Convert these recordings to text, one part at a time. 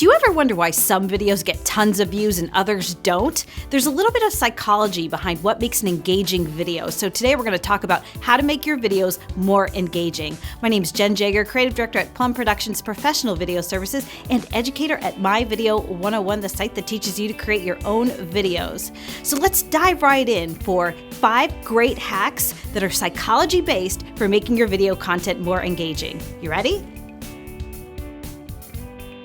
Do you ever wonder why some videos get tons of views and others don't? There's a little bit of psychology behind what makes an engaging video. So today we're going to talk about how to make your videos more engaging. My name is Jenn Jager, Creative Director at Plum Productions Professional Video Services and educator at My Video 101, the site that teaches you to create your own videos. So let's dive right in for 5 great hacks that are psychology-based for making your video content more engaging. You ready?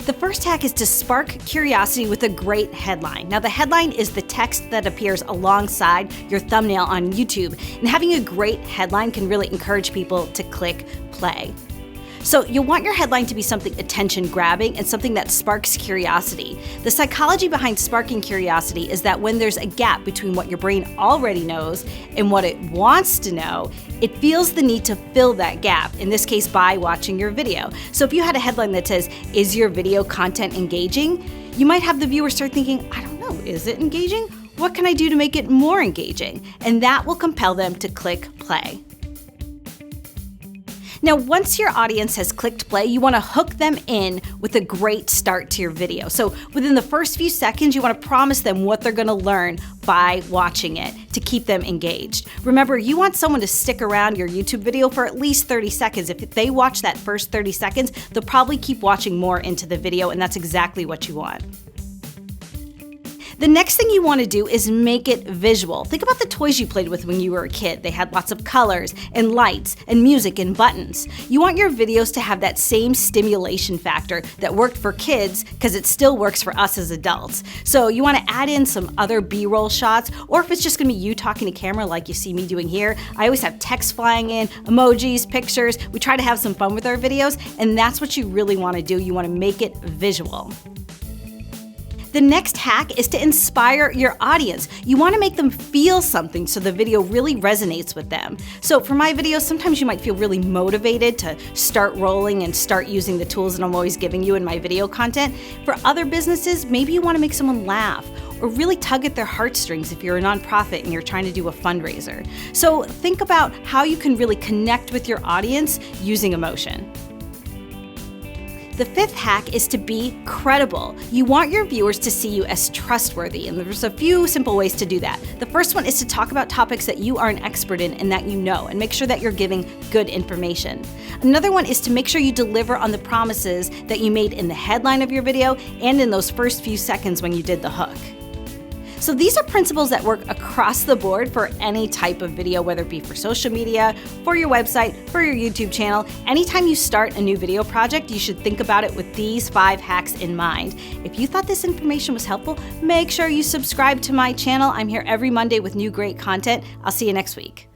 The first hack is to spark curiosity with a great headline. Now, the headline is the text that appears alongside your thumbnail on YouTube, and having a great headline can really encourage people to click play. So you'll want your headline to be something attention-grabbing and something that sparks curiosity. The psychology behind sparking curiosity is that when there's a gap between what your brain already knows and what it wants to know, it feels the need to fill that gap, in this case by watching your video. So if you had a headline that says, "Is your video content engaging?" you might have the viewer start thinking, "I don't know, is it engaging? What can I do to make it more engaging?" And that will compel them to click play. Now, once your audience has clicked play, you want to hook them in with a great start to your video. So within the first few seconds, you want to promise them what they're going to learn by watching it to keep them engaged. Remember, you want someone to stick around your YouTube video for at least 30 seconds. If they watch that first 30 seconds, they'll probably keep watching more into the video, and that's exactly what you want. The next thing you want to do is make it visual. Think about the toys you played with when you were a kid. They had lots of colors and lights and music and buttons. You want your videos to have that same stimulation factor that worked for kids because it still works for us as adults. So you want to add in some other B-roll shots, or if it's just going to be you talking to camera like you see me doing here, I always have text flying in, emojis, pictures. We try to have some fun with our videos, and that's what you really want to do. You want to make it visual. The next hack is to inspire your audience. You want to make them feel something so the video really resonates with them. So for my videos, sometimes you might feel really motivated to start rolling and start using the tools that I'm always giving you in my video content. For other businesses, maybe you want to make someone laugh or really tug at their heartstrings if you're a nonprofit and you're trying to do a fundraiser. So think about how you can really connect with your audience using emotion. The 5th hack is to be credible. You want your viewers to see you as trustworthy, and there's a few simple ways to do that. The first one is to talk about topics that you are an expert in and that you know, and make sure that you're giving good information. Another one is to make sure you deliver on the promises that you made in the headline of your video and in those first few seconds when you did the hook. So these are principles that work across the board for any type of video, whether it be for social media, for your website, for your YouTube channel. Anytime you start a new video project, you should think about it with these 5 hacks in mind. If you thought this information was helpful, make sure you subscribe to my channel. I'm here every Monday with new great content. I'll see you next week.